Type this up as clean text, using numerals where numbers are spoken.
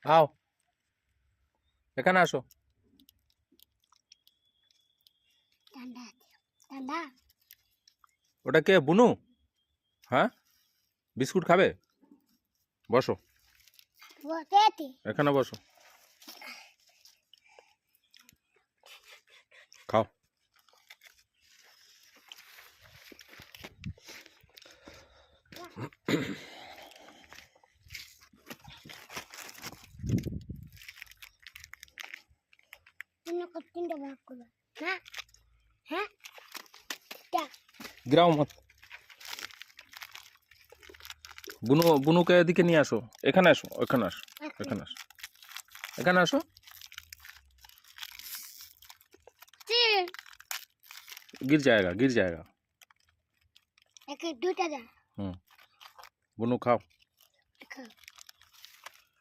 आओ এখানে আসো। ঠান্ডা ঠান্ডা ওটা কে বুনু? হ্যাঁ, বিস্কুট খাবে? বসো, বসেছি এখানে বসো, খাও। তুমি কতটা ভাগ করবে হ্যাঁ হ্যাঁ টা गिराओ मत। বুনু বুনুকে এদিকে নিয়ে আসো, এখানে আসো, এখানে আসো, এখানে আসো, এখানে আসো। तीन गिर जाएगा, गिर जाएगा। एक दूटा जा बुनू खाओ।